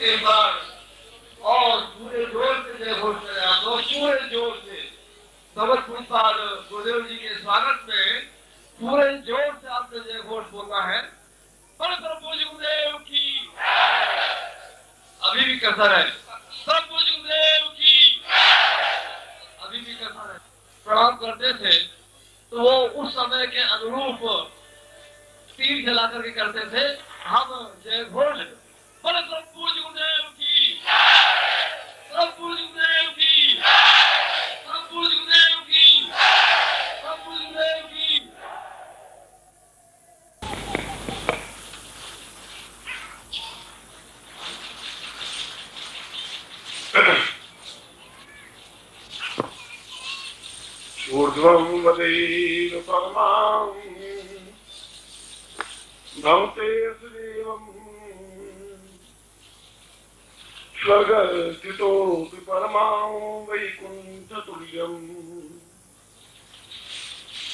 एक बार और पूरे जोर से जय घोष करें आप लोग, पूरे जोर से भगवत पूजपाल गुरुदेव जी के स्वागत में पूरे जोर से आपने जय घोष बोलना है। परम पूज्य गुरुदेव की अभी भी कसर है, परम पूज्य गुरुदेव की अभी भी कसर है। प्रणाम करते थे तो वो उस समय के अनुरूप तीर जला करके करते थे। हम जय घोष परम पूज्य गुरुदेव की, परम पूज्य गुरुदेव की, परम पूज्य गुरुदेव की, परम पूज्य गुरुदेव की। ऊर्ध्वं वदेव परमां भवते देवम् स्वर्गस्थितोऽपि परमां वैकुण्ठतुल्यम्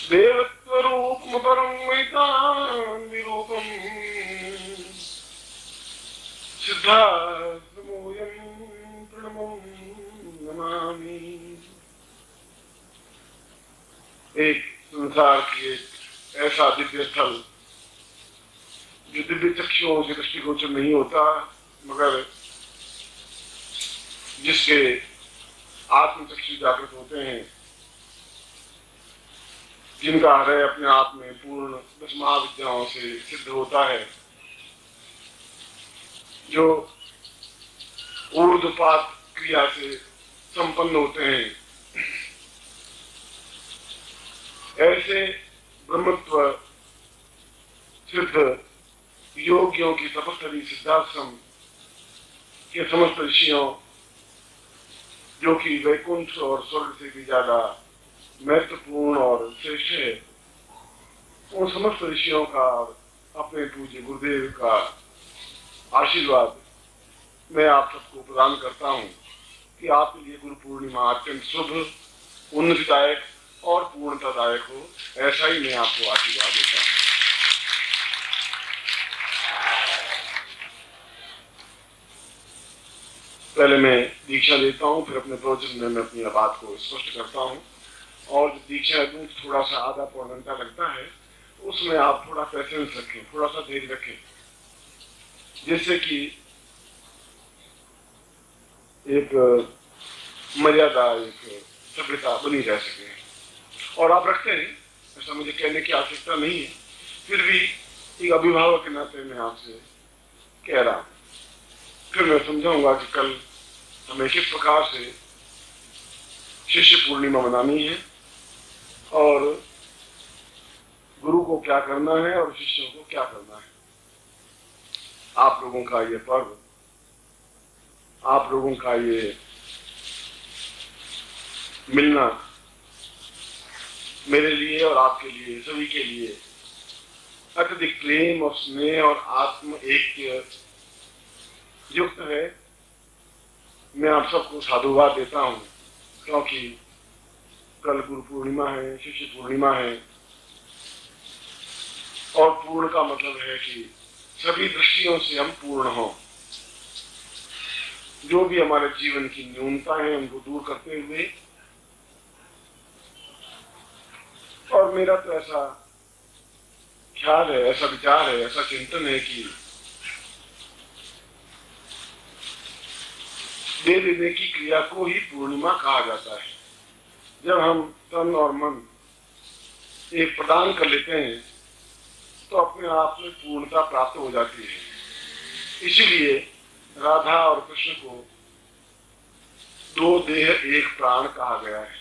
देवत्वरूपं परं वैतान्विरूपम् सिद्धार्थमूलं प्रणमो नमामि। एक संसार की एक ऐसा दिव्य स्थल जो दिव्य चक्षुओं से दृष्टिगोचर नहीं होता, मगर जिसके आत्मचक्षु जागृत होते हैं, जिनका हृदय अपने आप में पूर्ण 10 महाविद्याओं से सिद्ध होता है, जो ऊर्ध्वपात क्रिया से संपन्न होते हैं, ऐसे ब्रह्मत्व सिद्ध योगियों की तपस्थली सिद्धाश्रम के समस्त ऋषियों, जो कि वैकुंठ और स्वर्ग से भी ज्यादा महत्वपूर्ण और श्रेष्ठ है, उन समस्त ऋषियों का अपने पूज्य गुरुदेव का आशीर्वाद मैं आप सबको प्रदान करता हूँ कि आपके लिए गुरु पूर्णिमा अत्यंत शुभ, उन्नतिदायक और पूर्णतादायक हो, ऐसा ही मैं आपको आशीर्वाद देता हूँ। पहले मैं दीक्षा देता हूँ, फिर अपने प्रवचन में मैं अपनी बात को स्पष्ट करता हूँ। और जो दीक्षा दूँ थोड़ा सा आधा पौन घंटा लगता है, उसमें आप थोड़ा पेशेंस रखें, थोड़ा सा धैर्य रखें, जिससे कि एक मर्यादा, एक सभ्यता बनी रह सके। और आप रखते हैं, ऐसा मुझे कहने की आवश्यकता नहीं है, फिर भी एक अभिभावक के नाते मैं आपसे कह रहा हूँ। फिर मैं समझाऊंगा कि कल हमें किस प्रकार से शिष्य पूर्णिमा मनानी है और गुरु को क्या करना है और शिष्यों को क्या करना है। आप लोगों का ये पर्व, आप लोगों का ये मिलना मेरे लिए और आपके लिए, सभी के लिए अत्यधिक प्रेम और स्नेह और आत्म ऐक्य युक्त है। मैं आप सबको साधुवाद देता हूँ, क्योंकि कल गुरु पूर्णिमा है, शिष्य पूर्णिमा है, और पूर्ण का मतलब है कि सभी दृष्टियों से हम पूर्ण हों। जो भी हमारे जीवन की न्यूनता है उनको दूर करते हुए मेरा तो ऐसा ख्याल है, ऐसा विचार है, ऐसा चिंतन है कि दे देने की क्रिया को ही पूर्णिमा कहा जाता है। जब हम तन और मन एक प्रदान कर लेते हैं तो अपने आप में पूर्णता प्राप्त हो जाती है। इसीलिए राधा और कृष्ण को दो देह एक प्राण कहा गया है।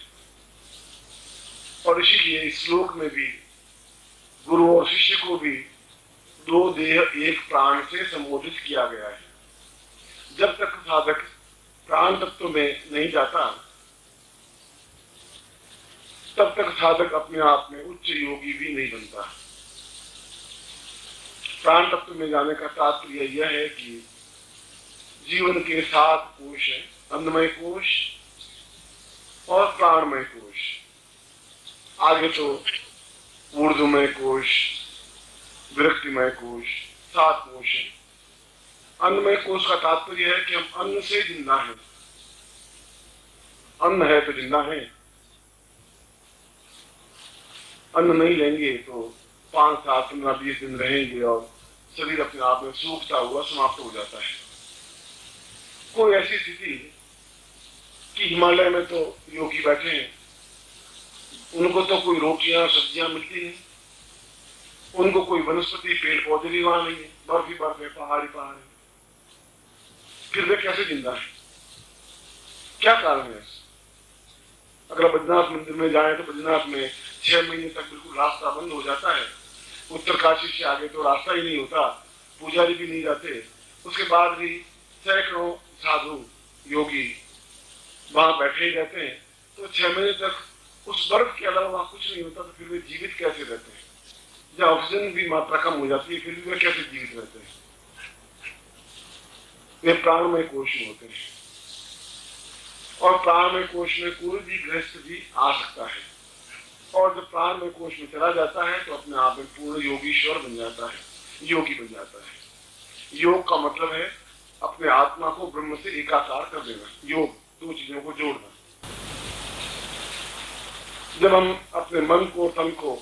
और इसीलिए इस श्लोक में भी गुरु और शिष्य को भी दो देह एक प्राण से संबोधित किया गया है। जब तक साधक प्राण तत्व में नहीं जाता तब तक साधक अपने आप में उच्च योगी भी नहीं बनता। प्राण तत्व में जाने का तात्पर्य यह है कि जीवन के 7 कोश है, अन्नमय कोश और प्राणमय कोश। आगे तो ऊर्ध्वमय कोश, विरक्तिमय कोश, 7 कोश है। अन्नमय कोश का तात्पर्य है कि हम अन्न से जिंदा हैं। अन्न है तो जिंदा है, अन्न नहीं लेंगे तो 5, 7, 15, 20 दिन रहेंगे और शरीर अपने आप में सूखता हुआ समाप्त हो जाता है। कोई ऐसी स्थिति कि हिमालय में तो योगी बैठे हैं, उनको तो कोई रोटियां सब्जियां मिलती नहीं, उनको कोई वनस्पति पेड़ पौधे भी वहां नहीं है, बर्फ ही बर्फ है, पहाड़ी पहाड़ है, फिर वे कैसे जिंदा है? क्या कारण है? अगर बद्रीनाथ मंदिर में जाए तो बद्रीनाथ में 6 महीने तक बिल्कुल रास्ता बंद हो जाता है। उत्तरकाशी से आगे तो रास्ता ही नहीं होता, पुजारी भी नहीं जाते। उसके बाद भी सैकड़ों साधु योगी वहां बैठे ही रहते हैं। तो 6 महीने तक उस बर्फ के अलावा वहां कुछ नहीं होता, तो फिर वे जीवित कैसे रहते हैं? जब ऑक्सीजन भी मात्रा कम हो जाती है फिर भी वे कैसे जीवित रहते हैं? वे प्राणमय कोश में होते हैं और प्राणमय कोश में कोई भी गृहस्थ भी आ सकता है। और जब प्राणमय कोश में चला जाता है तो अपने आप में पूर्ण योगीश्वर बन जाता है, योगी बन जाता है। योग का मतलब है अपने आत्मा को ब्रह्म से एकाकार कर देना। योग 2 चीजों को जोड़ना। जब हम अपने मन को, तन को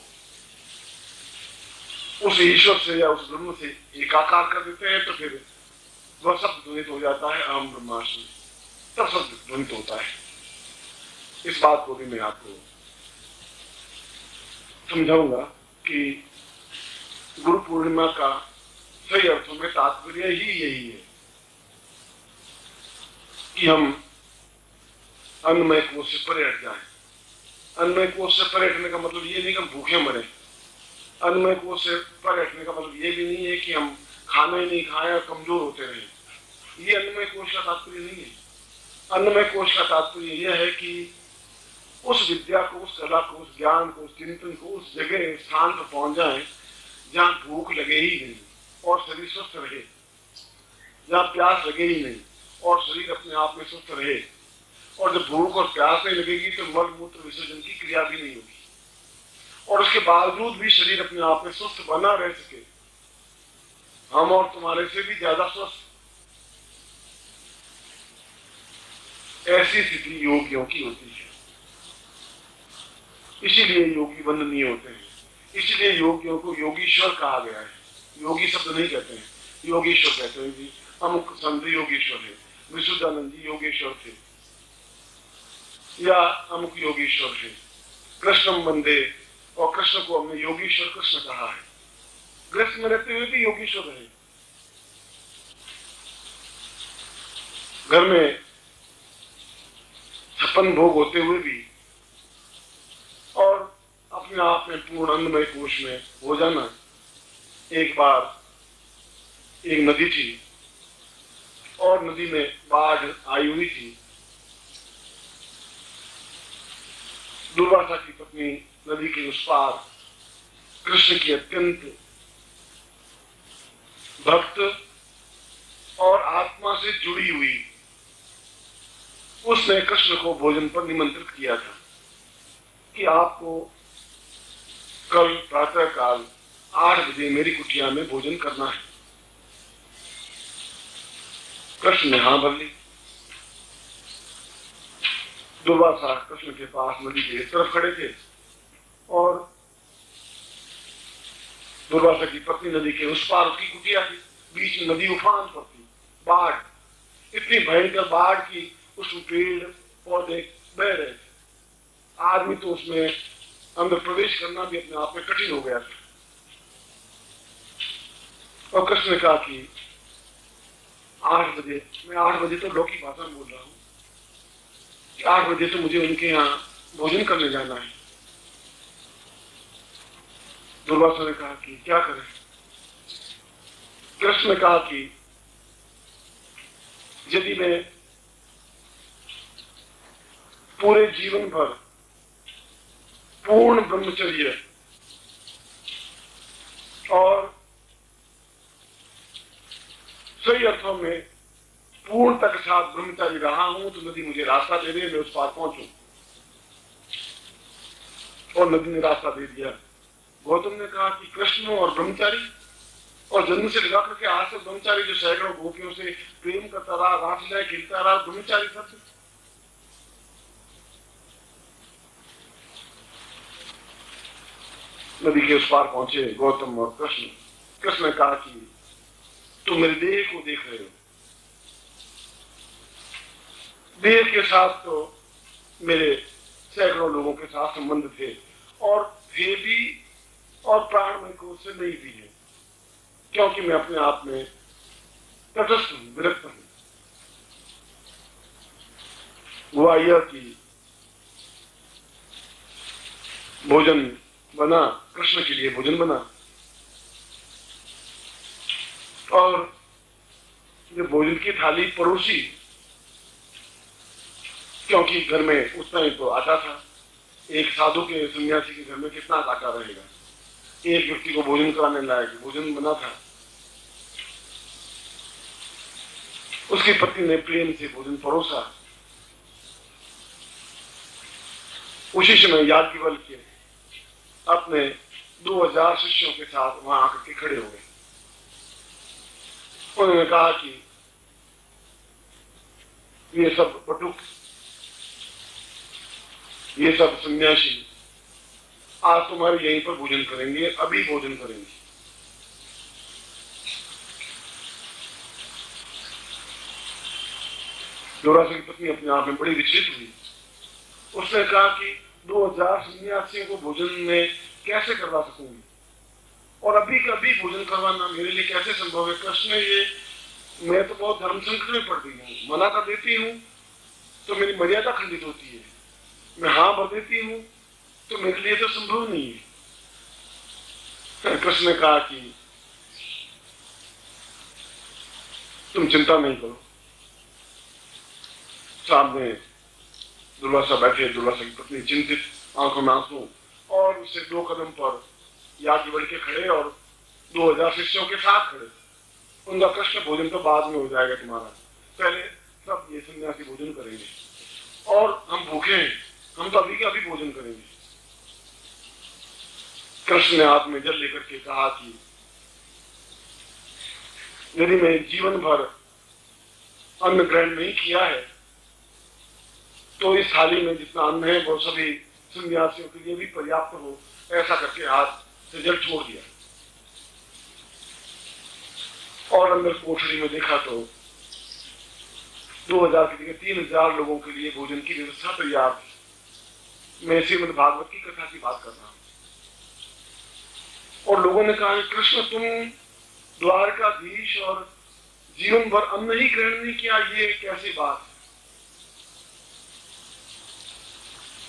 उस ईश्वर से या उस ब्रह्म से एकाकार कर देते हैं तो फिर वह शब्द ध्वनित हो जाता है, अहम ब्रह्मास्मि। तब शब्द ध्वनित होता है। इस बात को भी मैं आपको समझाऊंगा कि गुरु पूर्णिमा का सही अर्थों में तात्पर्य ही यही है कि हम अन्नमय कोश से परे हट जाएं। अन्नमय कोश से परे हटने का मतलब ये नहीं कि हम भूखे मरे। अन्नमय कोश से परे हटने का मतलब ये भी नहीं है कि हम खाना ही नहीं खाएं और कमजोर होते रहें। ये अन्नमय कोश का तात्पर्य नहीं है। अन्नमय कोश का तात्पर्य यह है कि उस विद्या को, उस कला को, उस ज्ञान को, उस चिंतन को उस जगह स्थान पर पहुंच जाए जहां भूख लगे ही नहीं और शरीर स्वस्थ रहे, जहां प्यास लगे ही नहीं और शरीर अपने आप में स्वस्थ रहे। और जब भूख और प्यास नहीं लगेगी तो मल मूत्र विसर्जन की क्रिया भी नहीं होगी और उसके बावजूद भी शरीर अपने आप में स्वस्थ बना रह सके। हम और तुम्हारे से भी ज्यादा स्वस्थ, ऐसी स्थिति योगियों की होती है। इसीलिए योगी वंदनीय होते हैं। इसीलिए योगियों को योगीश्वर कहा गया है। योगी शब्द नहीं कहते हैं, योगीश्वर कहते हैं जी। अमुक संत योगेश्वर है, विशुद्धानंद जी योगेश्वर थे या अमुक योगीश्वर है। कृष्णम वंदे, और कृष्ण को हमने योगीश्वर कृष्ण कहा है। कृष्ण में रहते हुए भी योगीश्वर रहे। घर में 56 भोग होते हुए भी और अपने आप में पूर्ण अन्नमय कोश में हो जाना। एक बार एक नदी थी और नदी में बाढ़ आई हुई थी। दुर्वासा की पत्नी नदी के उस पार कृष्ण की अत्यंत भक्त और आत्मा से जुड़ी हुई, उसने कृष्ण को भोजन पर निमंत्रित किया था कि आपको कल प्रातः काल 8 बजे मेरी कुटिया में भोजन करना है। कृष्ण ने हाँ भर ली। दुर्वासा कृष्ण के पास नदी के तरफ खड़े थे और दुर्वासा की पत्नी नदी के उस पार उसकी कुटिया थी, बीच में नदी उफान पर थी, बाढ़, इतनी भयंकर बाढ़ की उसमें पेड़ पौधे बह रहे थे। आदमी तो उसमें अंदर प्रवेश करना भी अपने आप में कठिन हो गया था। और कृष्ण ने कहा कि 8 बजे, मैं 8 बजे तो लौकिक भाषा में बोल रहा हूं कि 8 बजे तो मुझे उनके यहाँ भोजन करने जाना है। दुर्वासा ने कहा कि क्या करें? कृष्ण ने कहा कि यदि मैं पूरे जीवन भर पूर्ण ब्रह्मचर्य और सही अर्थों में पूर्णता के साथ ब्रह्मचारी रहा हूं तो नदी मुझे रास्ता दे दे, मैं उस पार पहुंचूं। और नदी ने रास्ता दे दिया। गौतम ने कहा कि कृष्ण और ब्रह्मचारी, और जन्म से लगा करके आज तक ब्रह्मचारी जो सैकड़ों गोपियों से प्रेम करता रहा, रासलीलाएं खेलता रहा, ब्रह्मचारी शब्द। नदी के उस पार पहुंचे गौतम और कृष्ण। कृष्ण ने कहा कि तुम मेरे देह को देख रहे हो, देह के साथ तो मेरे सैकड़ों लोगों के साथ संबंध थे, और थे भी और प्राणमय को से नहीं भी है, क्योंकि मैं अपने आप में तटस्थ हूं, विरक्त हूं। हुआ यह कि भोजन बना, कृष्ण के लिए भोजन बना, और जब भोजन की थाली परोसी, क्योंकि घर में उतना ही तो आटा था, एक साधु के सन्यासी के घर में कितना आटा रहेगा, एक व्यक्ति को भोजन कराने लायक भोजन बना था। उसकी पत्नी ने प्रेम से भोजन परोसा। उसी समय याज्ञवल्क्य अपने 2000 शिष्यों के साथ वहां आकर के खड़े हो गए। उन्होंने कहा कि ये सब बटुक, ये सब सन्यासी आज तुम्हारे यहीं पर भोजन करेंगे, अभी भोजन करेंगे। दुर्वासा की पत्नी अपने आप में बड़ी विचलित हुई। उसने कहा कि 2000 सन्यासियों को भोजन में कैसे करवा सकूंगी, और अभी का अभी भोजन करवाना मेरे लिए कैसे संभव है? कृष्ण, ये मैं तो बहुत धर्म संकट में पड़ गई हूँ, मना कर देती हूँ तो मेरी मर्यादा खंडित होती है, मैं हाँ भर देती हूँ तो मेरे लिए तो संभव नहीं है। कृष्ण ने कहा कि तुम चिंता नहीं करो। सामने दुर्वासा बैठे, दुर्वासा की पत्नी चिंतित, आंखों में आंसू, और उससे 2 कदम पर याज्ञवल्क्य खड़े और 2000 शिष्यों के साथ खड़े। उनका कृष्ण, भोजन तो बाद में हो जाएगा तुम्हारा, पहले सब ये सन्यासी भोजन करेंगे, और हम भूखे हैं, हम तो अभी के अभी भोजन करेंगे। कृष्ण ने हाथ में जल लेकर के कहा कि यदि मैं जीवन भर अन्न ग्रहण नहीं किया है तो इस थाली में जितना अन्न है वो सभी सन्यासियों के लिए भी पर्याप्त हो। ऐसा करके हाथ से जल छोड़ दिया, और अंदर कोठरी में देखा तो 2000 की जगह 3000 लोगों के लिए भोजन की व्यवस्था तैयार थी। मैं श्रीमद् भागवत की कथा की बात कर रहा हूं। और लोगों ने कहा, कृष्ण तुम द्वारकाधीश और जीवन भर अन्न ही ग्रहण नहीं किया, ये कैसी बात है?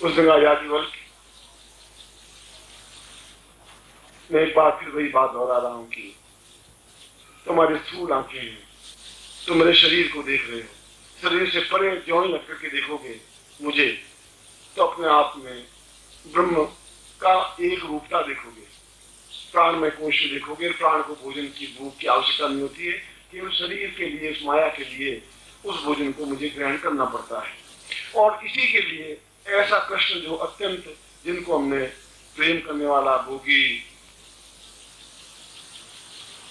उस जगह याज्ञवल्क्य, मैं एक बार फिर वही बात दोहरा रहा हूं कि तुम्हारी स्थूल आंखें हैं, तुम मेरे शरीर को देख रहे हो, शरीर से परे ज्यों ही लग करके देखोगे मुझे तो अपने आप में ब्रह्म का एक रूपता देखोगे, प्राण में कोश देखोगे। प्राण को भोजन की भूख की आवश्यकता नहीं होती है, केवल शरीर के लिए, इस माया के लिए उस भोजन को मुझे ग्रहण करना पड़ता है। और इसी के लिए ऐसा कृष्ण जो अत्यंत, जिनको हमने प्रेम करने वाला, भोगी,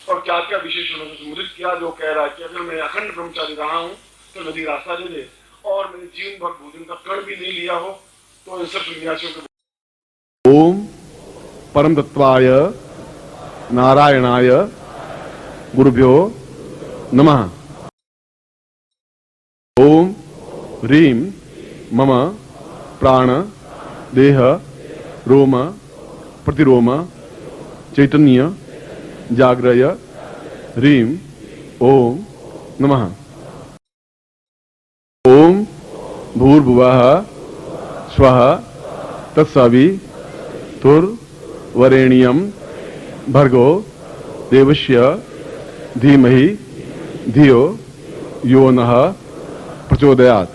और क्या क्या विशेषणों से समुद्रित किया, जो कह रहा है कि अगर मैं अखंड ब्रह्मचारी रहा हूं तो नदी रास्ता दे दे, और मैंने जीवन भर भोजन का कण भी नहीं लिया हो तो इन सब सन्यासियों के। ओम परम तत्वाय नारायणाय गुरुभ्यो नमः। ओम ह्रीं मम प्राण देह रोम प्रतिरोम चैतन्य जाग्रय ह्रीं ओम नमः। ओम भूर्भुवः स्वः तत्सवितुर्वरेण्यं भर्गो देवस्य धीमहि धियो यो नः प्रचोदयात्।